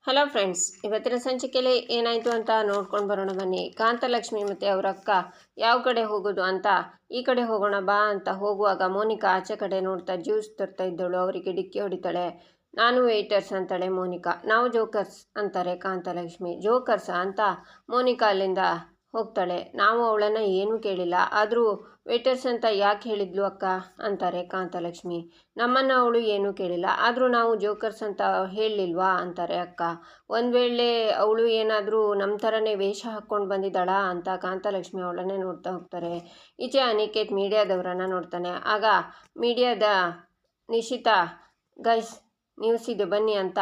Hello friends, ಇವತ್ತಿನ ಸಂಚಿಕೆಯಲ್ಲಿ ಏನಾಯಿತು ಅಂತ ನೋಡ್ಕೊಂಡು ಬರೋಣ ಬನ್ನಿ. ಕಾಂತಲಕ್ಷ್ಮಿ ಮತ್ತು ಅವರ ಅಕ್ಕ ಯಾವ ಕಡೆ ಹೋಗೋದು ಅಂತ ಈ ಕಡೆ ಹೋಗೋಣ ಬಾ ಅಂತ ಹೋಗುವಾಗ ಮೋನಿಕಾ ಆಚೆ ಕಡೆ ನೋಡ್ತಾ ಜ್ಯೂಸ್ ತರ್ತಾ ಇದ್ದಳು. ಅವರಿಗೆ ಡಿಕ್ಕಿ ಹೊಡಿತಾಳೆ. ನಾನು ವೇಟರ್ಸ್ ಅಂತಾಳೆ ಮೋನಿಕಾ. ನಾವು ಜೋಕರ್ಸ್ ಅಂತಾರೆ ಕಾಂತಲಕ್ಷ್ಮಿ. ಜೋಕರ್ಸಾ ಅಂತ ಮೋನಿಕಾ ಅಲ್ಲಿಂದ ಹೋಗ್ತಾಳೆ. ನಾವು ಅವಳನ್ನು ಏನೂ ಕೇಳಿಲ್ಲ, ಆದರೂ ವೇಟರ್ಸ್ ಅಂತ ಯಾಕೆ ಹೇಳಿದ್ಲು ಅಕ್ಕ ಅಂತಾರೆ ಕಾಂತಲಕ್ಷ್ಮಿ. ನಮ್ಮನ್ನು ಅವಳು ಏನೂ ಕೇಳಿಲ್ಲ, ಆದರೂ ನಾವು ಜೋಕರ್ಸ್ ಅಂತ ಹೇಳಲಿಲ್ವಾ ಅಂತಾರೆ ಅಕ್ಕ. ಒಂದು ವೇಳೆ ಅವಳು ಏನಾದರೂ ನಮ್ಮ ಥರನೇ ವೇಷ ಹಾಕ್ಕೊಂಡು ಬಂದಿದ್ದಾಳಾ ಅಂತ ಕಾಂತಲಕ್ಷ್ಮಿ ಅವಳನ್ನೇ ನೋಡ್ತಾ ಹೋಗ್ತಾರೆ. ಈಚೆ ಅನಿಕೇತ್ ಮೀಡಿಯಾದವರನ್ನು ನೋಡ್ತಾನೆ. ಆಗ ಮೀಡಿಯಾದ ನಿಶಿತಾ, ಗೈಸ್ ನ್ಯೂಸ್ ಇದೆ ಬನ್ನಿ ಅಂತ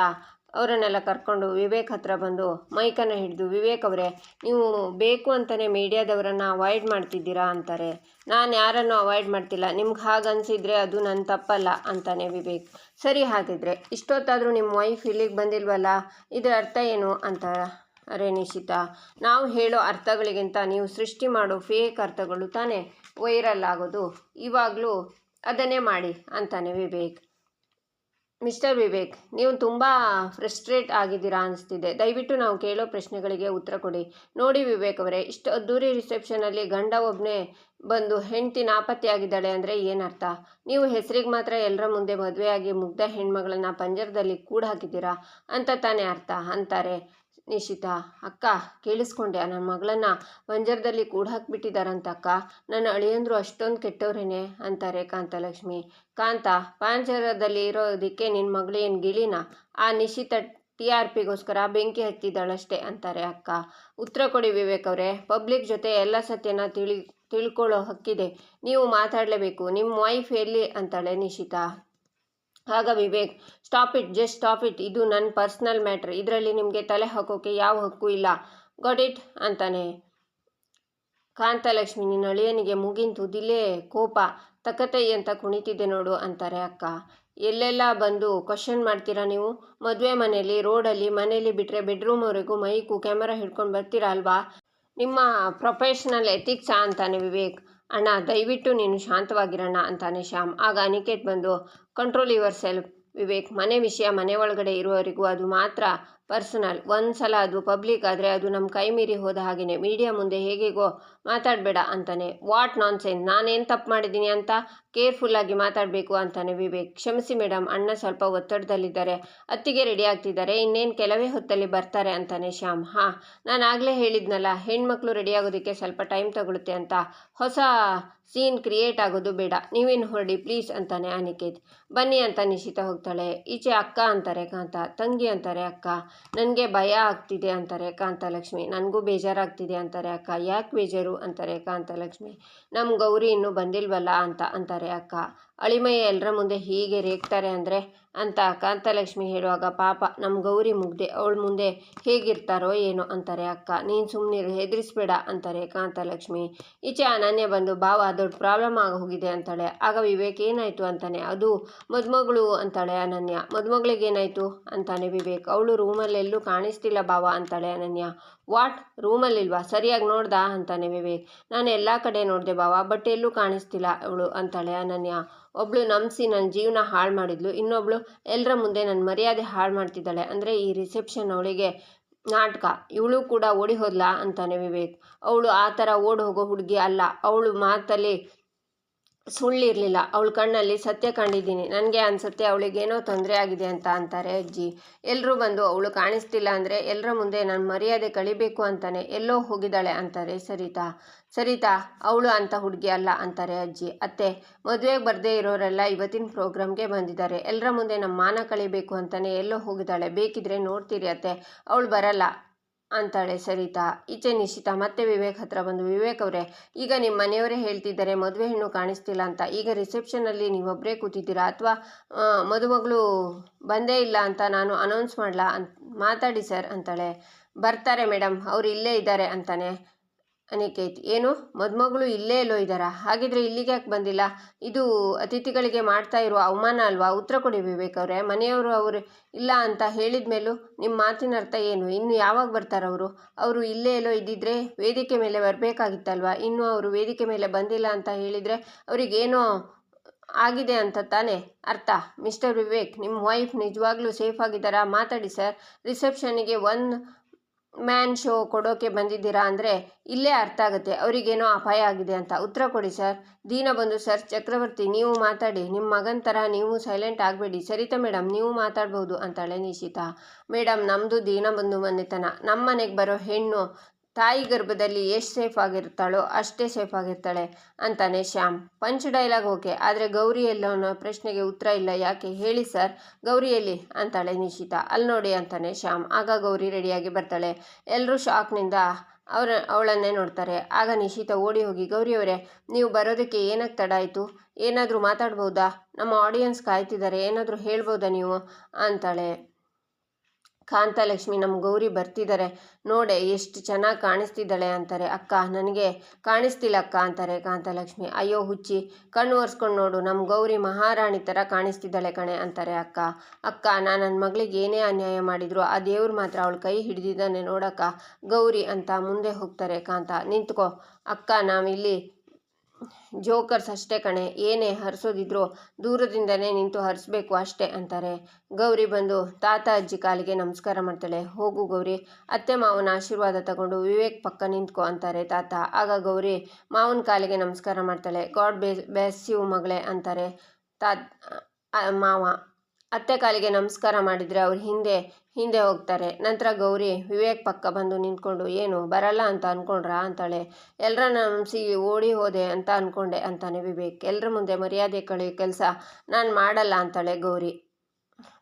ಅವರನ್ನೆಲ್ಲ ಕರ್ಕೊಂಡು ವಿವೇಕ್ ಹತ್ರ ಬಂದು ಮೈಕನ್ನು ಹಿಡಿದು, ವಿವೇಕ್ ಅವರೇ, ನೀವು ಬೇಕು ಅಂತಲೇ ಮೀಡಿಯಾದವರನ್ನು ಅವಾಯ್ಡ್ ಮಾಡ್ತಿದ್ದೀರಾ ಅಂತಾರೆ. ನಾನು ಯಾರನ್ನು ಅವಾಯ್ಡ್ ಮಾಡ್ತಿಲ್ಲ, ನಿಮ್ಗೆ ಹಾಗೆ ಅನಿಸಿದರೆ ಅದು ನನ್ನ ತಪ್ಪಲ್ಲ ಅಂತಾನೆ ವಿವೇಕ್. ಸರಿ, ಹಾಗಿದ್ರೆ ಇಷ್ಟೊತ್ತಾದರೂ ನಿಮ್ಮ ವೈಫ್ ಇಲ್ಲಿಗೆ ಬಂದಿಲ್ವಲ್ಲ, ಇದರ ಅರ್ಥ ಏನು ಅಂತ ಅರೆ ನಿಶಿತಾ, ನಾವು ಹೇಳೋ ಅರ್ಥಗಳಿಗಿಂತ ನೀವು ಸೃಷ್ಟಿ ಮಾಡೋ ಫೇಕ್ ಅರ್ಥಗಳು ತಾನೇ ವೈರಲ್ ಆಗೋದು, ಇವಾಗಲೂ ಅದನ್ನೇ ಮಾಡಿ ಅಂತಾನೆ ವಿವೇಕ್. ಮಿಸ್ಟರ್ ವಿವೇಕ್, ನೀವು ತುಂಬ ಫ್ರಸ್ಟ್ರೇಟ್ ಆಗಿದ್ದೀರಾ ಅನಿಸ್ತಿದೆ. ದಯವಿಟ್ಟು ನಾವು ಕೇಳೋ ಪ್ರಶ್ನೆಗಳಿಗೆ ಉತ್ತರ ಕೊಡಿ. ನೋಡಿ ವಿವೇಕ್ ಅವರೇ, ಇಷ್ಟು ಅದ್ದೂರಿ ರಿಸೆಪ್ಷನಲ್ಲಿ ಗಂಡ ಒಬ್ಬನೇ ಬಂದು ಹೆಂಡತಿ ನಾಪತ್ತೆಯಾಗಿದ್ದಾಳೆ ಅಂದರೆ ಏನರ್ಥ? ನೀವು ಹೆಸರಿಗೆ ಮಾತ್ರ ಎಲ್ಲರ ಮುಂದೆ ಮದುವೆಯಾಗಿ ಮುಗ್ಧ ಹೆಣ್ಮಗಳನ್ನ ಪಂಜರದಲ್ಲಿ ಕೂಡ ಹಾಕಿದ್ದೀರಾ ಅಂತ ತಾನೇ ಅರ್ಥ ಅಂತಾರೆ ನಿಶಿತಾ. ಅಕ್ಕ ಕೇಳಿಸ್ಕೊಂಡೆ, ನನ್ನ ಮಗಳನ್ನ ಪಂಜರದಲ್ಲಿ ಕೂಡ ಹಾಕಿಬಿಟ್ಟಿದ್ದಾರಂತ ಅಕ್ಕ. ನನ್ನ ಅಳಿಯಂದ್ರು ಅಷ್ಟೊಂದು ಕೆಟ್ಟವ್ರೇನೆ ಅಂತಾರೆ ಕಾಂತಲಕ್ಷ್ಮಿ. ಕಾಂತ, ಪಾಂಜರದಲ್ಲಿ ಇರೋದಕ್ಕೆ ನಿನ್ನ ಮಗಳು ಏನು ಗಿಳಿನ? ಆ ನಿಶಿತಾ TRPಗೋಸ್ಕರ ಬೆಂಕಿ ಹಚ್ಚಿದ್ದಾಳಷ್ಟೇ ಅಂತಾರೆ ಅಕ್ಕ. ಉತ್ತರ ಕೊಡಿ ವಿವೇಕ್ ಅವರೇ, ಪಬ್ಲಿಕ್ ಜೊತೆ ಎಲ್ಲ ಸತ್ಯನ ತಿಳ್ಕೊಳ್ಳೋ ಹಕ್ಕಿದೆ, ನೀವು ಮಾತಾಡಲೇಬೇಕು. ನಿಮ್ಮ ವೈಫ್ ಎಲ್ಲಿ ಅಂತಾಳೆ ನಿಶಿತಾ. ಆಗ Vivek, stop it, just stop it, ಇದು ನನ್ನ ಪರ್ಸ್ನಲ್ ಮ್ಯಾಟ್ರ್, ಇದರಲ್ಲಿ ನಿಮಗೆ ತಲೆ ಹಾಕೋಕೆ ಯಾವ ಹಕ್ಕು ಇಲ್ಲ. ಗಾಟ್ ಇಟ್ ಅಂತಾನೆ ಕಾಂತಲಕ್ಷ್ಮಿ. ನಿನ್ನ ಅಳಿಯನಿಗೆ ಮೂಗಿನ ತುದಿಲೇ ಕೋಪ, ತಕ್ಕತೈ ಅಂತ ಕುಣಿತಿದ್ದೆ ನೋಡು ಅಂತಾರೆ ಅಕ್ಕ. ಎಲ್ಲೆಲ್ಲ ಬಂದು ಕ್ವಶನ್ ಮಾಡ್ತೀರಾ ನೀವು? ಮದುವೆ ಮನೇಲಿ, ರೋಡಲ್ಲಿ, ಮನೇಲಿ ಬಿಟ್ಟರೆ ಬೆಡ್ರೂಮ್ವರೆಗೂ ಮೈಕು ಕ್ಯಾಮರಾ ಹಿಡ್ಕೊಂಡು ಬರ್ತೀರಾ ಅಲ್ವಾ? ನಿಮ್ಮ ಪ್ರೊಫೆಷ್ನಲ್ ಎಥಿಕ್ಸಾ ಅಂತಾನೆ ವಿವೇಕ್. ಅಣ್ಣ ದಯವಿಟ್ಟು ನೀನು ಶಾಂತವಾಗಿರೋಣ ಅಂತಾನೆ ಶ್ಯಾಮ್. ಆಗ ಅನಿಕೇತ್ ಬಂದು, ಕಂಟ್ರೋಲ್ ಯುವರ್ ಸೆಲ್ಫ್ ವಿವೇಕ್, ಮನೆ ವಿಷಯ ಮನೆ ಒಳಗಡೆ ಇರುವವರೆಗೂ ಅದು ಮಾತ್ರ ಪರ್ಸನಲ್. ಒಂದು ಸಲ ಅದು ಪಬ್ಲಿಕ್ ಆದರೆ ಅದು ನಮ್ಮ ಕೈ ಮೀರಿ ಹೋದ ಹಾಗೆಯೇ. ಮೀಡಿಯಾ ಮುಂದೆ ಹೇಗೇಗೋ ಮಾತಾಡಬೇಡ ಅಂತಾನೆ. ವಾಟ್ ನಾನ್ಸೆನ್ಸ್, ನಾನೇನು ತಪ್ಪು ಮಾಡಿದ್ದೀನಿ ಅಂತ ಕೇರ್ಫುಲ್ಲಾಗಿ ಮಾತಾಡಬೇಕು ಅಂತಾನೆ ವಿವೇಕ್. ಕ್ಷಮಿಸಿ ಮೇಡಮ್, ಅಣ್ಣ ಸ್ವಲ್ಪ ಒತ್ತಡದಲ್ಲಿದ್ದಾರೆ, ಅತ್ತಿಗೆ ರೆಡಿ ಆಗ್ತಿದ್ದಾರೆ, ಇನ್ನೇನು ಕೆಲವೇ ಹೊತ್ತಲ್ಲಿ ಬರ್ತಾರೆ ಅಂತಾನೆ ಶ್ಯಾಮ್. ಹಾಂ, ನಾನು ಆಗಲೇ ಹೇಳಿದ್ನಲ್ಲ, ಹೆಣ್ಮಕ್ಳು ರೆಡಿ ಆಗೋದಕ್ಕೆ ಸ್ವಲ್ಪ ಟೈಮ್ ತಗೊಳುತ್ತೆ ಅಂತ. ಹೊಸ ಸೀನ್ ಕ್ರಿಯೇಟ್ ಆಗೋದು ಬೇಡ, ನೀವೇನು ಹೊರಡಿ ಪ್ಲೀಸ್ ಅಂತಾನೆ ಅನಿಕೇತ್. ಬನ್ನಿ ಅಂತ ನಿಶಿತಾ ಹೋಗ್ತಾಳೆ. ಈಚೆ ಅಕ್ಕ ಅಂತಾರೆ ಕಾಂತ. ತಂಗಿ ಅಂತಾರೆ ಅಕ್ಕ. ನನಗೆ ಭಯ ಆಗ್ತಿದೆ ಅಂತಾರೆ ಕಾಂತಲಕ್ಷ್ಮಿ. ನನಗೂ ಬೇಜಾರಾಗ್ತಿದೆ ಅಂತಾರೆ ಅಕ್ಕ. ಯಾಕೆ ಬೇಜಾರು ಅಂತಾರೆ ಕಾಂತಲಕ್ಷ್ಮಿ. ನಮ್ಮ ಗೌರಿ ಇನ್ನೂ ಬಂದಿಲ್ವಲ್ಲ ಅಂತ ಅಂತಾರೆ ಅಕ್ಕ. ಅಳಿಮಯ್ಯ ಎಲ್ಲರ ಮುಂದೆ ಹೀಗೆ ರೇಗ್ತಾರೆ ಅಂದರೆ ಅಂತ ಕಾಂತಲಕ್ಷ್ಮಿ ಹೇಳುವಾಗ, ಪಾಪ ನಮ್ಮ ಗೌರಿ ಮುಗ್ದೆ, ಅವಳ ಮುಂದೆ ಹೇಗಿರ್ತಾರೋ ಏನೋ ಅಂತಾರೆ ಅಕ್ಕ. ನೀನು ಸುಮ್ಮನಿರು, ಹೆದರಿಸ್ಬೇಡ ಅಂತಾರೆ ಕಾಂತಲಕ್ಷ್ಮಿ. ಈಚೆ ಅನನ್ಯ ಬಂದು, ಬಾವ ದೊಡ್ಡ ಪ್ರಾಬ್ಲಮ್ ಆಗೋಗಿದೆ ಅಂತಾಳೆ. ಆಗ ವಿವೇಕ್, ಏನಾಯಿತು ಅಂತಾನೆ. ಅದು ಮದುಮಗಳು ಅಂತಾಳೆ ಅನನ್ಯ. ಮದುಮಗಳಿಗೇನಾಯಿತು ಅಂತಾನೆ ವಿವೇಕ್. ಅವಳು ರೂಮಲ್ಲೆಲ್ಲೂ ಕಾಣಿಸ್ತಿಲ್ಲ ಬಾವ ಅಂತಾಳೆ ಅನನ್ಯ. ವಾಟ್, ರೂಮಲ್ಲಿಲ್ವಾ? ಸರಿಯಾಗಿ ನೋಡ್ದಾ ಅಂತಾನೆ ವಿವೇಕ್. ನಾನು ಎಲ್ಲ ಕಡೆ ನೋಡಿದೆ ಬಾವ, ಬಟ್ ಎಲ್ಲೂ ಕಾಣಿಸ್ತಿಲ್ಲ ಅವಳು ಅಂತಾಳೆ ಅನನ್ಯ. ಒಬ್ಳು ನಂಬಿಸಿ ನನ್ನ ಜೀವನ ಹಾಳು ಮಾಡಿದ್ಲು, ಇನ್ನೊಬ್ಳು ಎಲ್ಲರ ಮುಂದೆ ನನ್ನ ಮರ್ಯಾದೆ ಹಾಳು ಮಾಡ್ತಿದ್ದಾಳೆ ಅಂದರೆ ಈ ರಿಸೆಪ್ಷನ್ ಅವಳಿಗೆ ನಾಟಕ. ಇವಳು ಕೂಡ ಓಡಿ ಹೋದ್ಲಾ ಅಂತಾನೆ ವಿವೇಕ್. ಅವಳು ಆ ಥರ ಓಡಿ ಹೋಗೋ ಹುಡುಗಿ ಅಲ್ಲ, ಅವಳು ಮಾತಲ್ಲಿ ಸುಳ್ಳಿರಲಿಲ್ಲ, ಅವಳ ಕಣ್ಣಲ್ಲಿ ಸತ್ಯ ಕಂಡಿದ್ದೀನಿ. ನನಗೆ ಅನಿಸುತ್ತೆ ಅವಳಿಗೇನೋ ತೊಂದರೆ ಆಗಿದೆ ಅಂತ ಅಂತಾರೆ ಅಜ್ಜಿ. ಎಲ್ಲರೂ ಬಂದು ಅವಳು ಕಾಣಿಸ್ತಿಲ್ಲ ಅಂದರೆ ಎಲ್ಲರ ಮುಂದೆ ನನ್ನ ಮರ್ಯಾದೆ ಕಳಿಬೇಕು ಅಂತಾನೆ ಎಲ್ಲೋ ಹೋಗಿದ್ದಾಳೆ ಅಂತಾರೆ ಸರಿತಾ ಅವಳು ಅಂಥ ಹುಡುಗಿ ಅಲ್ಲ ಅಂತಾರೆ ಅಜ್ಜಿ. ಅತ್ತೆ, ಮದುವೆಗೆ ಬರದೇ ಇರೋರೆಲ್ಲ ಇವತ್ತಿನ ಪ್ರೋಗ್ರಾಮ್ಗೆ ಬಂದಿದ್ದಾರೆ, ಎಲ್ಲರ ಮುಂದೆ ನಮ್ಮ ಮಾನ ಕಳಿಬೇಕು ಅಂತಾನೆ ಎಲ್ಲೋ ಹೋಗಿದ್ದಾಳೆ, ಬೇಕಿದ್ರೆ ನೋಡ್ತೀರಿ ಅತ್ತೆ, ಅವಳು ಬರಲ್ಲ ಅಂತಾಳೆ ಸರಿತಾ. ಈಚೆ ನಿಶಿತಾ ಮತ್ತೆ ವಿವೇಕ್ ಹತ್ರ ಬಂದು, ವಿವೇಕ್ ಅವರೇ, ಈಗ ನಿಮ್ಮ ಮನೆಯವರೇ ಹೇಳ್ತಿದ್ದಾರೆ ಮದುವೆ ಹೆಣ್ಣು ಕಾಣಿಸ್ತಿಲ್ಲ ಅಂತ, ಈಗ ರಿಸೆಪ್ಷನಲ್ಲಿ ನೀವೊಬ್ಬರೇ ಕೂತಿದ್ದೀರಾ ಅಥವಾ ಮದುಮಗಳು ಬಂದೇ ಇಲ್ಲ ಅಂತ ನಾನು ಅನೌನ್ಸ್ ಮಾಡಲಾ ಮಾತಾಡಿ ಸರ್ ಅಂತಾಳೆ. ಬರ್ತಾರೆ ಮೇಡಮ್, ಅವ್ರು ಇಲ್ಲೇ ಇದ್ದಾರೆ ಅಂತಾನೆ ಅನಿಕೇತ್. ಏನು, ಮದುಮಗಳು ಇಲ್ಲೇ ಎಲ್ಲೋ ಇದ್ದಾರಾ? ಹಾಗಿದ್ರೆ ಇಲ್ಲಿಗೆ ಯಾಕೆ ಬಂದಿಲ್ಲ? ಇದು ಅತಿಥಿಗಳಿಗೆ ಮಾಡ್ತಾ ಇರುವ ಅವಮಾನ ಅಲ್ವಾ? ಉತ್ತರ ಕೊಡಿ ವಿವೇಕ್ ಅವರೇ. ಮನೆಯವರು ಅವರು ಇಲ್ಲ ಅಂತ ಹೇಳಿದ ಮೇಲೂ ನಿಮ್ಮ ಮಾತಿನ ಅರ್ಥ ಏನು? ಇನ್ನು ಯಾವಾಗ ಬರ್ತಾರವರು? ಅವರು ಇಲ್ಲೇ ಎಲ್ಲೋ ಇದ್ದಿದ್ರೆ ವೇದಿಕೆ ಮೇಲೆ ಬರಬೇಕಾಗಿತ್ತಲ್ವ? ಇನ್ನು ಅವರು ವೇದಿಕೆ ಮೇಲೆ ಬಂದಿಲ್ಲ ಅಂತ ಹೇಳಿದರೆ ಅವರಿಗೇನೋ ಆಗಿದೆ ಅಂತ ತಾನೇ ಅರ್ಥ. ಮಿಸ್ಟರ್ ವಿವೇಕ್, ನಿಮ್ಮ ವೈಫ್ ನಿಜವಾಗ್ಲೂ ಸೇಫ್ ಆಗಿದ್ದಾರಾ? ಮಾತಾಡಿ ಸರ್. ರಿಸೆಪ್ಷನ್ನಿಗೆ ಮ್ಯಾನ್ ಶೋ ಕೊಡೋಕೆ ಬಂದಿದ್ದೀರಾ ಅಂದರೆ ಇಲ್ಲೇ ಅರ್ಥ ಆಗುತ್ತೆ ಅವರಿಗೇನೋ ಅಪಾಯ ಆಗಿದೆ ಅಂತ. ಉತ್ತರ ಕೊಡಿ ಸರ್. ದೀನಾ ಬಂದು, ಸರ್ ಚಕ್ರವರ್ತಿ ನೀವು ಮಾತಾಡಿ, ನಿಮ್ಮ ಮಗನ ಥರ ನೀವು ಸೈಲೆಂಟ್ ಆಗಬೇಡಿ. ಸರಿತಾ ಮೇಡಮ್ ನೀವು ಮಾತಾಡ್ಬೋದು ಅಂತಾಳೆ ನಿಶಿತಾ. ಮೇಡಮ್ ನಮ್ಮದು ದೀನಾ ಬಂದು ಮನೆತನ. ನಮ್ಮ ಮನೆಗೆ ಬರೋ ಹೆಣ್ಣು ತಾಯಿ ಗರ್ಭದಲ್ಲಿ ಎಷ್ಟು ಸೇಫ್ ಆಗಿರ್ತಾಳೋ ಅಷ್ಟೇ ಸೇಫ್ ಆಗಿರ್ತಾಳೆ ಅಂತಾನೆ ಶ್ಯಾಮ್. ಪಂಚ್ ಡೈಲಾಗ್ ಓಕೆ, ಆದರೆ ಗೌರಿ ಎಲ್ಲೋ ಅನ್ನೋ ಪ್ರಶ್ನೆಗೆ ಉತ್ತರ ಇಲ್ಲ. ಯಾಕೆ ಹೇಳಿ ಸರ್, ಗೌರಿ ಎಲ್ಲಿ ಅಂತಾಳೆ ನಿಶಿತಾ. ಅಲ್ಲಿ ನೋಡಿ ಅಂತಾನೆ ಶ್ಯಾಮ್. ಆಗ ಗೌರಿ ರೆಡಿಯಾಗಿ ಬರ್ತಾಳೆ. ಎಲ್ಲರೂ ಶಾಕ್ನಿಂದ ಅವಳನ್ನೇ ನೋಡ್ತಾರೆ. ಆಗ ನಿಶಿತಾ ಓಡಿ ಹೋಗಿ, ಗೌರಿಯವರೇ ನೀವು ಬರೋದಕ್ಕೆ ಏನಕ್ಕೆ ತಡ ಆಯಿತು? ಏನಾದರೂ ಮಾತಾಡ್ಬೋದಾ? ನಮ್ಮ ಆಡಿಯನ್ಸ್ ಕಾಯ್ತಿದ್ದಾರೆ, ಏನಾದರೂ ಹೇಳ್ಬೋದಾ ನೀವು ಅಂತಾಳೆ. ಕಾಂತಲಕ್ಷ್ಮಿ, ನಮ್ಮ ಗೌರಿ ಬರ್ತಿದ್ದಾರೆ ನೋಡೆ ಎಷ್ಟು ಚೆನ್ನಾಗಿ ಕಾಣಿಸ್ತಿದ್ದಾಳೆ ಅಂತಾರೆ. ಅಕ್ಕ ನನಗೆ ಕಾಣಿಸ್ತಿಲ್ಲ ಅಕ್ಕ ಅಂತಾರೆ ಕಾಂತಲಕ್ಷ್ಮಿ. ಅಯ್ಯೋ ಹುಚ್ಚಿ, ಕಣ್ಣು ಒರೆಸ್ಕೊಂಡು ನೋಡು, ನಮ್ಮ ಗೌರಿ ಮಹಾರಾಣಿ ಥರ ಕಾಣಿಸ್ತಿದ್ದಾಳೆ ಕಣೆ ಅಂತಾರೆ ಅಕ್ಕ. ಅಕ್ಕ ನಾನು ನನ್ನ ಮಗಳಿಗೆ ಏನೇ ಅನ್ಯಾಯ ಮಾಡಿದ್ರು ಆ ದೇವ್ರು ಮಾತ್ರ ಅವಳ ಕೈ ಹಿಡಿದಿದ್ದಾನೆ ನೋಡಕ್ಕ ಗೌರಿ ಅಂತ ಮುಂದೆ ಹೋಗ್ತಾರೆ ಕಾಂತ. ನಿಂತ್ಕೋ ಅಕ್ಕ, ನಾವಿಲ್ಲಿ ಜೋಕರ್ಸ್ ಅಷ್ಟೇ ಕಣೆ, ಏನೇ ಹರಿಸೋದಿದ್ರು ದೂರದಿಂದನೇ ನಿಂತು ಹರಿಸ್ಬೇಕು ಅಷ್ಟೇ ಅಂತಾರೆ. ಗೌರಿ ಬಂದು ತಾತ ಅಜ್ಜಿ ಕಾಲಿಗೆ ನಮಸ್ಕಾರ ಮಾಡ್ತಾಳೆ. ಹೋಗು ಗೌರಿ, ಅತ್ತೆ ಮಾವನ ಆಶೀರ್ವಾದ ತಗೊಂಡು ವಿವೇಕ್ ಪಕ್ಕ ನಿಂತ್ಕೊ ಅಂತಾರೆ ತಾತ. ಆಗ ಗೌರಿ ಮಾವನ ಕಾಲಿಗೆ ನಮಸ್ಕಾರ ಮಾಡ್ತಾಳೆ. ಗಾಡ್ ಬ್ಲೆಸ್ ಯು ಮಗಳೇ ಅಂತಾರೆ ಮಾವ. ಅತ್ತೆ ಕಾಲಿಗೆ ನಮಸ್ಕಾರ ಮಾಡಿದರೆ ಅವ್ರು ಹಿಂದೆ ಹೋಗ್ತಾರೆ. ನಂತರ ಗೌರಿ ವಿವೇಕ್ ಪಕ್ಕ ಬಂದು ನಿಂತ್ಕೊಂಡು, ಏನು ಬರಲ್ಲ ಅಂತ ಅಂದ್ಕೊಂಡ್ರಾ ಅಂತಾಳೆ. ಎಲ್ಲರ ನಂಬಿಸಿ ಓಡಿ ಹೋದೆ ಅಂತ ಅಂದ್ಕೊಂಡೆ ಅಂತಾನೆ ವಿವೇಕ್. ಎಲ್ಲರ ಮುಂದೆ ಮರ್ಯಾದೆ ಕಳೆಯೋ ಕೆಲಸ ನಾನು ಮಾಡಲ್ಲ ಅಂತಾಳೆ ಗೌರಿ.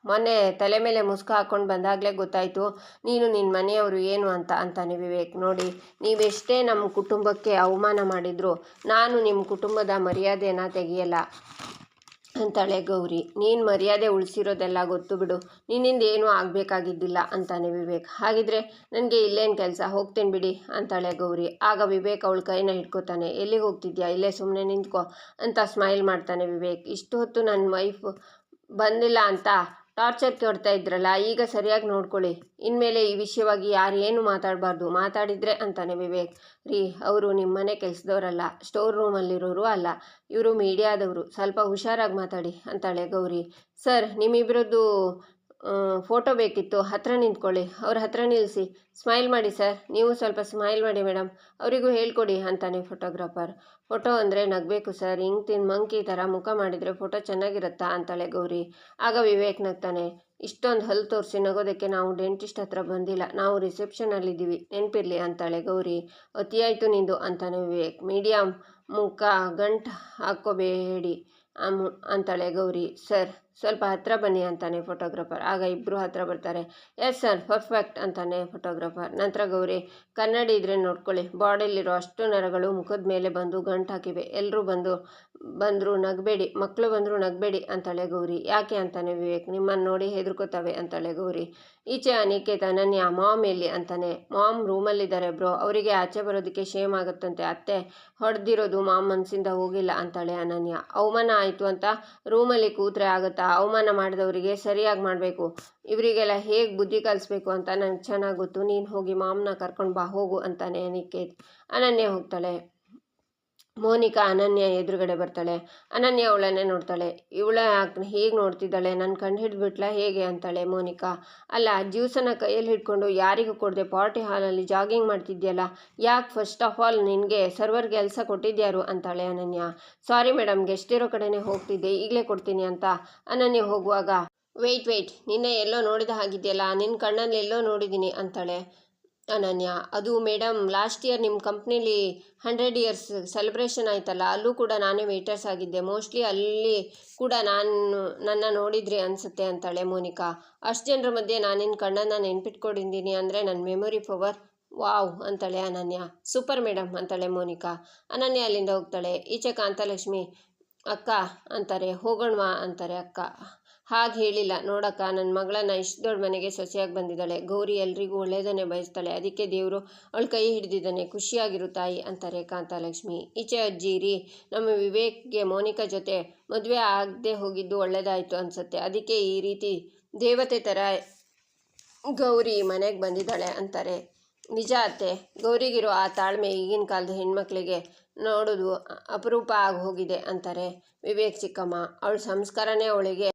ಮೊನ್ನೆ ತಲೆ ಮೇಲೆ ಮುಸ್ಕ ಹಾಕ್ಕೊಂಡು ಬಂದಾಗಲೇ ಗೊತ್ತಾಯಿತು ನೀನು ನಿನ್ನ ಮನೆಯವರು ಏನು ಅಂತ ಅಂತಾನೆ ವಿವೇಕ್. ನೋಡಿ, ನೀವೆಷ್ಟೇ ನಮ್ಮ ಕುಟುಂಬಕ್ಕೆ ಅವಮಾನ ಮಾಡಿದ್ರು ನಾನು ನಿಮ್ಮ ಕುಟುಂಬದ ಮರ್ಯಾದೆನ ತೆಗೆಯಲ್ಲ ಅಂತಾಳೆ ಗೌರಿ. ನೀನು ಮರ್ಯಾದೆ ಉಳಿಸಿರೋದೆಲ್ಲ ಗೊತ್ತು ಬಿಡು, ನಿನ್ನಿಂದ ಏನೂ ಆಗಬೇಕಾಗಿದ್ದಿಲ್ಲ ಅಂತಾನೆ ವಿವೇಕ್. ಹಾಗಿದ್ರೆ ನನಗೆ ಇಲ್ಲೇನು ಕೆಲಸ, ಹೋಗ್ತೀನಿ ಬಿಡಿ ಅಂತಾಳೆ ಗೌರಿ. ಆಗ ವಿವೇಕ್ ಅವಳ ಕೈನ ಹಿಡ್ಕೋತಾನೆ. ಎಲ್ಲಿಗೆ ಹೋಗ್ತಿದ್ಯಾ, ಇಲ್ಲೇ ಸುಮ್ಮನೆ ನಿಂತ್ಕೋ ಅಂತ ಸ್ಮೈಲ್ ಮಾಡ್ತಾನೆ ವಿವೇಕ್. ಇಷ್ಟು ಹೊತ್ತು ನನ್ನ ವೈಫ್ ಬಂದಿಲ್ಲ ಅಂತ ಟಾರ್ಚರ್ ಕೊಡ್ತಾ ಇದ್ರಲ್ಲ, ಈಗ ಸರಿಯಾಗಿ ನೋಡ್ಕೊಳ್ಳಿ, ಇನ್ಮೇಲೆ ಈ ವಿಷಯವಾಗಿ ಯಾರು ಏನು ಮಾತಾಡಬಾರ್ದು. ಮಾತಾಡಿದರೆ ಅಂತಾನೆ ವಿವೇಕ್. ರೀ, ಅವರು ನಿಮ್ಮ ಮನೆ ಕೆಲಸದವರಲ್ಲ, ಸ್ಟೋರ್ ರೂಮಲ್ಲಿರೋರು ಅಲ್ಲ, ಇವರು ಮೀಡಿಯಾದವರು, ಸ್ವಲ್ಪ ಹುಷಾರಾಗಿ ಮಾತಾಡಿ ಅಂತಾಳೆ ಗೌರಿ. ಸರ್ ನಿಮ್ಮಿಬ್ಬರದ್ದು ಫೋಟೋ ಬೇಕಿತ್ತು, ಹತ್ರ ನಿಂತ್ಕೊಳ್ಳಿ, ಅವ್ರ ಹತ್ರ ನಿಲ್ಲಿಸಿ, ಸ್ಮೈಲ್ ಮಾಡಿ ಸರ್, ನೀವು ಸ್ವಲ್ಪ ಸ್ಮೈಲ್ ಮಾಡಿ ಮೇಡಮ್, ಅವರಿಗೂ ಹೇಳ್ಕೊಡಿ ಅಂತಾನೆ ಫೋಟೋಗ್ರಾಫರ್. ಫೋಟೋ ಅಂದರೆ ನಗಬೇಕು ಸರ್, ಹಿಂಗೆ ಮಂಕಿ ಥರ ಮುಖ ಮಾಡಿದರೆ ಫೋಟೋ ಚೆನ್ನಾಗಿರುತ್ತಾ ಅಂತಾಳೆ ಗೌರಿ. ಆಗ ವಿವೇಕ್ ನಗ್ತಾನೆ. ಇಷ್ಟೊಂದು ಹಲ್ಲು ತೋರಿಸಿ ನಗೋದಕ್ಕೆ ನಾವು ಡೆಂಟಿಸ್ಟ್ ಹತ್ರ ಬಂದಿಲ್ಲ, ನಾವು ರಿಸೆಪ್ಷನಲ್ಲಿದ್ದೀವಿ, ನೆನಪಿರಲಿ ಅಂತಾಳೆ ಗೌರಿ. ಅತಿಯಾಯಿತು ನಿಂದು ಅಂತಾನೆ ವಿವೇಕ್. ಮೀಡಿಯಮ್ ಮುಖ ಗಂಟು ಹಾಕ್ಕೋಬೇಡಿ ಅಂತಾಳೆ ಗೌರಿ. ಸರ್ ಸ್ವಲ್ಪ ಹತ್ರ ಬನ್ನಿ ಅಂತಾನೆ ಫೋಟೋಗ್ರಾಫರ್. ಆಗ ಇಬ್ಬರು ಹತ್ರ ಬರ್ತಾರೆ. ಎಸ್ ಸರ್ ಪರ್ಫೆಕ್ಟ್ ಅಂತಾನೆ ಫೋಟೋಗ್ರಾಫರ್. ನಂತರ ಗೌರಿ, ಕನ್ನಡಿ ಇದ್ರೆ ನೋಡ್ಕೊಳ್ಳಿ, ಬಾಡಿಲಿರೋ ಅಷ್ಟು ನರಗಳು ಮುಖದ ಮೇಲೆ ಬಂದು ಗಂಟು ಹಾಕಿವೆ, ಎಲ್ಲರೂ ಬಂದರು ನಗಬೇಡಿ, ಮಕ್ಕಳು ಬಂದರೂ ನಗಬೇಡಿ ಅಂತಾಳೆ ಗೌರಿ. ಯಾಕೆ ಅಂತಾನೆ ವಿವೇಕ್. ನಿಮ್ಮನ್ನು ನೋಡಿ ಹೆದರ್ಕೋತವೆ ಅಂತಾಳೆ ಗೌರಿ. ಈಚೆ ಅನಿಕೇತ್ ಅನನ್ಯ, ಮಾಮ್ ಎಲ್ಲಿ ಅಂತಾನೆ. ಮಾಮ್ ರೂಮಲ್ಲಿದ್ದಾರೆ ಬ್ರೋ, ಅವರಿಗೆ ಆಚೆ ಬರೋದಕ್ಕೆ ಶೇಮ್ ಆಗುತ್ತಂತೆ, ಅತ್ತೆ ಹೊಡೆದಿರೋದು ಮಾಮ್ ಮನಸ್ಸಿಂದ ಹೋಗಿಲ್ಲ ಅಂತಾಳೆ ಅನನ್ಯ. ಅವಮಾನ ಆಯಿತು ಅಂತ ರೂಮಲ್ಲಿ ಕೂತ್ರೆ ಆಗುತ್ತಾ, ಅವಮಾನ ಮಾಡಿದವರಿಗೆ ಸರಿಯಾಗಿ ಮಾಡಬೇಕು, ಇವರಿಗೆಲ್ಲ ಹೇಗೆ ಬುದ್ಧಿ ಕಲಿಸ್ಬೇಕು ಅಂತ ನನಗೆ ಚೆನ್ನಾಗಿ ಗೊತ್ತು, ನೀನು ಹೋಗಿ ಮಾಮ್ನ ಕರ್ಕೊಂಡು ಬಾ ಹೋಗು ಅಂತಾನೆ ಅನಿಕೇತ್. ಅನನ್ಯ ಹೋಗ್ತಾಳೆ. ಮೋನಿಕಾ ಅನನ್ಯ ಎದುರುಗಡೆ ಬರ್ತಾಳೆ. ಅನನ್ಯ ಅವಳನ್ನೇ ನೋಡ್ತಾಳೆ. ಇವಳ ಹೀಗೆ ನೋಡ್ತಿದ್ದಾಳೆ, ನನ್ನ ಕಣ್ಣು ಹಿಡಿದ್ಬಿಟ್ಲ ಹೇಗೆ ಅಂತಾಳೆ ಮೋನಿಕಾ. ಅಲ್ಲ, ಜ್ಯೂಸನ್ನು ಕೈಯಲ್ಲಿ ಹಿಡ್ಕೊಂಡು ಯಾರಿಗೂ ಕೊಡದೆ ಪಾರ್ಟಿ ಹಾಲಲ್ಲಿ ಜಾಗಿಂಗ್ ಮಾಡ್ತಿದ್ಯಲ್ಲ, ಯಾಕೆ ಫಸ್ಟ್ ಆಫ್ ಆಲ್ ನಿನಗೆ ಸರ್ವರ್ ಕೆಲಸ ಕೊಟ್ಟಿದ್ಯಾರು ಅಂತಾಳೆ ಅನನ್ಯ. ಸಾರಿ ಮೇಡಮ್, ಗೆಸ್ಟ್ ಇರೋ ಕಡೆನೇ ಹೋಗ್ತಿದ್ದೆ, ಈಗಲೇ ಕೊಡ್ತೀನಿ ಅಂತ ಅನನ್ಯ ಹೋಗುವಾಗ, ವೆಯ್ಟ್ ನಿನ್ನೆ ಎಲ್ಲೋ ನೋಡಿದ ಹಾಗಿದೆಯಲ್ಲ, ನಿನ್ನ ಕಣ್ಣಲ್ಲಿ ಎಲ್ಲೋ ನೋಡಿದ್ದೀನಿ ಅಂತಾಳೆ ಅನನ್ಯ. ಅದು ಮೇಡಮ್, ಲಾಸ್ಟ್ ಇಯರ್ ನಿಮ್ಮ ಕಂಪ್ನೀಲಿ 100 years ಸೆಲೆಬ್ರೇಷನ್ ಆಯ್ತಲ್ಲ, ಅಲ್ಲೂ ಕೂಡ ನಾನೇ ವೇಟರ್ಸ್ ಆಗಿದ್ದೆ, ಮೋಸ್ಟ್ಲಿ ಅಲ್ಲಿ ಕೂಡ ನನ್ನ ನೋಡಿದ್ರಿ ಅನಿಸುತ್ತೆ ಅಂತಾಳೆ ಮೋನಿಕಾ. ಅಷ್ಟು ಜನರ ಮಧ್ಯೆ ನಾನಿನ್ನ ಕಣ್ಣನ್ನು ನೆನ್ಪಿಟ್ಕೊಂಡಿದ್ದೀನಿ ಅಂದರೆ ನನ್ನ ಮೆಮೊರಿ ಪವರ್ ವಾವ್ ಅಂತಾಳೆ ಅನನ್ಯ. ಸೂಪರ್ ಮೇಡಮ್ ಅಂತಾಳೆ ಮೋನಿಕಾ. ಅನನ್ಯ ಅಲ್ಲಿಂದ ಹೋಗ್ತಾಳೆ. ಈಚೆ ಕಾಂತಲಕ್ಷ್ಮಿ, ಅಕ್ಕ ಅಂತಾರೆ. ಹೋಗೋಣವಾ ಅಂತಾರೆ ಅಕ್ಕ. ಹಾಗೆ ಹೇಳಿಲ್ಲ ನೋಡಕ್ಕ, ನನ್ನ ಮಗಳನ್ನ ಇಷ್ಟು ದೊಡ್ಡ ಮನೆಗೆ ಸೊಸೆಯಾಗಿ ಬಂದಿದ್ದಾಳೆ, ಗೌರಿ ಎಲ್ರಿಗೂ ಒಳ್ಳೆಯದನ್ನೇ ಬಯಸ್ತಾಳೆ, ಅದಕ್ಕೆ ದೇವರು ಅವಳ ಕೈ ಹಿಡಿದಿದ್ದಾನೆ, ಖುಷಿಯಾಗಿರು ತಾಯಿ ಅಂತಾರೆ ಕಾಂತಲಕ್ಷ್ಮಿ. ಈಚೆ ಅಜ್ಜಿ, ರೀ ನಮ್ಮ ವಿವೇಕ್ಗೆ ಮೋನಿಕಾ ಜೊತೆ ಮದುವೆ ಆಗದೆ ಹೋಗಿದ್ದು ಒಳ್ಳೆಯದಾಯಿತು ಅನಿಸುತ್ತೆ, ಅದಕ್ಕೆ ಈ ರೀತಿ ದೇವತೆ ಥರ ಗೌರಿ ಮನೆಗೆ ಬಂದಿದ್ದಾಳೆ ಅಂತಾರೆ. ನಿಜ ಅತ್ತೆ, ಗೌರಿಗಿರೋ ಆ ತಾಳ್ಮೆ ಈಗಿನ ಕಾಲದ ಹೆಣ್ಮಕ್ಳಿಗೆ ನೋಡೋದು ಅಪರೂಪ ಆಗಿ ಹೋಗಿದೆ ಅಂತಾರೆ ವಿವೇಕ್ ಚಿಕ್ಕಮ್ಮ. ಅವಳ ಸಂಸ್ಕಾರನೇ ಅವಳಿಗೆ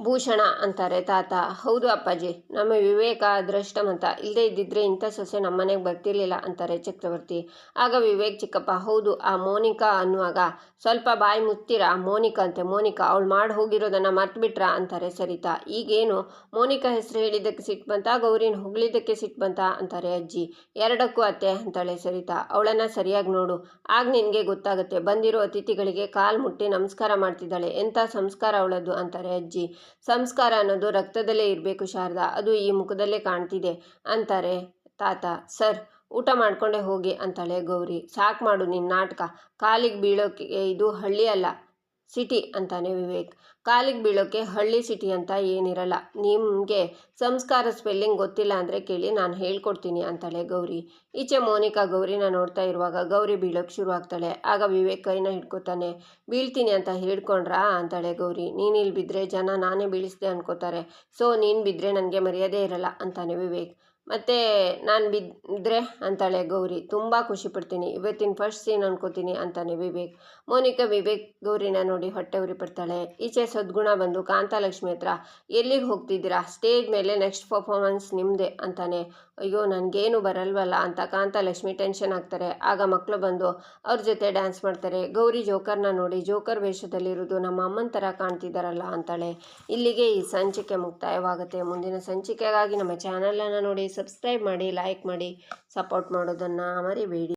ಭೂಷಣ ಅಂತಾರೆ ತಾತ. ಹೌದು ಅಪ್ಪಾಜಿ, ನಮ್ಮ ವಿವೇಕ ಅದೃಷ್ಟವಂತ, ಇಲ್ಲದೇ ಇದ್ದಿದ್ರೆ ಇಂಥ ಸೊಸೆ ನಮ್ಮನೆಗೆ ಬರ್ತಿರ್ಲಿಲ್ಲ ಅಂತಾರೆ ಚಕ್ರವರ್ತಿ. ಆಗ ವಿವೇಕ್ ಚಿಕ್ಕಪ್ಪ, ಹೌದು ಆ ಮೋನಿಕಾ ಅನ್ನುವಾಗ ಸ್ವಲ್ಪ ಬಾಯಿ ಮುತ್ತೀರಾ? ಮೋನಿಕಾ ಅಂತೆ, ಮೋನಿಕಾ ಅವಳು ಮಾಡಿ ಹೋಗಿರೋದನ್ನು ಮರ್ತ್ಬಿಟ್ರಾ ಅಂತಾರೆ ಸರಿತಾ. ಈಗೇನು ಮೋನಿಕಾ ಹೆಸರು ಹೇಳಿದ್ದಕ್ಕೆ ಸಿಟ್ಟು ಬಂತಾ, ಗೌರಿನ ಹೊಗಳಿದ್ದಕ್ಕೆ ಸಿಟ್ಟು ಬಂತಾ ಅಂತಾರೆ ಅಜ್ಜಿ. ಎರಡಕ್ಕೂ ಅತ್ತೆ ಅಂತಾಳೆ ಸರಿತಾ. ಅವಳನ್ನು ಸರಿಯಾಗಿ ನೋಡು, ಆಗ ನಿನಗೆ ಗೊತ್ತಾಗುತ್ತೆ. ಬಂದಿರೋ ಅತಿಥಿಗಳಿಗೆ ಕಾಲು ಮುಟ್ಟಿ ನಮಸ್ಕಾರ ಮಾಡ್ತಿದ್ದಾಳೆ, ಎಂಥ ಸಂಸ್ಕಾರ ಅವಳದ್ದು ಅಂತಾರೆ ಅಜ್ಜಿ. ಸಂಸ್ಕಾರ ಅನ್ನೋದು ರಕ್ತದಲ್ಲೇ ಇರಬೇಕು ಶಾರದಾ, ಅದು ಈ ಮುಖದಲ್ಲೇ ಕಾಣ್ತಿದೆ ಅಂತಾರೆ ತಾತ. ಸರ್, ಊಟ ಮಾಡ್ಕೊಂಡೇ ಹೋಗಿ ಅಂತಾಳೆ ಗೌರಿ. ಸಾಕು ಮಾಡು ನಿನ್ನ ನಾಟಕ, ಕಾಲಿಗೆ ಬೀಳೋಕೆ ಇದು ಹಳ್ಳಿ ಅಲ್ಲ ಸಿಟಿ ಅಂತಾನೆ ವಿವೇಕ್. ಕಾಲಿಗೆ ಬೀಳೋಕೆ ಹಳ್ಳಿ ಸಿಟಿ ಅಂತ ಏನಿರಲ್ಲ. ನಿಮಗೆ ಸಂಸ್ಕಾರ ಸ್ಪೆಲ್ಲಿಂಗ್ ಗೊತ್ತಿಲ್ಲ ಅಂದರೆ ಕೇಳಿ, ನಾನು ಹೇಳ್ಕೊಡ್ತೀನಿ ಅಂತಾಳೆ ಗೌರಿ. ಈಚೆ ಮೋನಿಕಾ ಗೌರಿನ ನೋಡ್ತಾ ಇರುವಾಗ ಗೌರಿ ಬೀಳೋಕ್ಕೆ ಶುರು ಆಗ್ತಾಳೆ. ಆಗ ವಿವೇಕ್ ಕೈನ ಹಿಡ್ಕೊತಾನೆ. ಬೀಳ್ತೀನಿ ಅಂತ ಹಿಡ್ಕೊಂಡ್ರಾ ಅಂತಾಳೆ ಗೌರಿ. ನೀನು ಇಲ್ಲಿ ಬಿದ್ದರೆ ಜನ ನಾನೇ ಬೀಳಿಸ್ದೆ ಅನ್ಕೋತಾರೆ, ಸೊ ನೀನು ಬಿದ್ದರೆ ನನಗೆ ಮರ್ಯಾದೆ ಇರಲ್ಲ ಅಂತಾನೆ ವಿವೇಕ್. ಮತ್ತೆ ನಾನು ಬಿದ್ದರೆ ಅಂತಾಳೆ ಗೌರಿ. ತುಂಬ ಖುಷಿ ಪಡ್ತೀನಿ, ಇವತ್ತಿನ ಫಸ್ಟ್ ಸೀನ್ ಅನ್ಕೋತೀನಿ ಅಂತಾನೆ ವಿವೇಕ್. ಮೋನಿಕಾ ವಿವೇಕ್ ಗೌರಿನ ನೋಡಿ ಹೊಟ್ಟೆ ಉರಿ ಪಡ್ತಾಳೆ. ಈಚೆ ಸದ್ಗುಣ ಬಂದು ಕಾಂತಲಕ್ಷ್ಮಿ ಹತ್ರ, ಎಲ್ಲಿಗೆ ಹೋಗ್ತಿದ್ದೀರಾ? ಸ್ಟೇಜ್ ಮೇಲೆ ನೆಕ್ಸ್ಟ್ ಪರ್ಫಾರ್ಮೆನ್ಸ್ ನಿಮ್ಮದೇ ಅಂತಾನೆ. ಅಯ್ಯೋ ನನಗೇನು ಬರಲ್ವಲ್ಲ ಅಂತ ಕಾಂತಲಕ್ಷ್ಮಿ ಟೆನ್ಷನ್ ಆಗ್ತಾರೆ. ಆಗ ಮಕ್ಕಳು ಬಂದು ಅವ್ರ ಜೊತೆ ಡ್ಯಾನ್ಸ್ ಮಾಡ್ತಾರೆ. ಗೌರಿ ಜೋಕರ್ನ ನೋಡಿ, ಜೋಕರ್ ವೇಷದಲ್ಲಿರೋದು ನಮ್ಮ ಅಮ್ಮನ ಥರ ಕಾಣ್ತಿದ್ದಾರಲ್ಲ ಅಂತಾಳೆ. ಇಲ್ಲಿಗೆ ಈ ಸಂಚಿಕೆ ಮುಕ್ತಾಯವಾಗುತ್ತೆ. ಮುಂದಿನ ಸಂಚಿಕೆಗಾಗಿ ನಮ್ಮ ಚಾನಲನ್ನು ನೋಡಿ, ಸಬ್ಸ್ಕ್ರೈಬ್ ಮಾಡಿ, ಲೈಕ್ ಮಾಡಿ, ಸಪೋರ್ಟ್ ಮಾಡೋದನ್ನು ಮರಿಬೇಡಿ.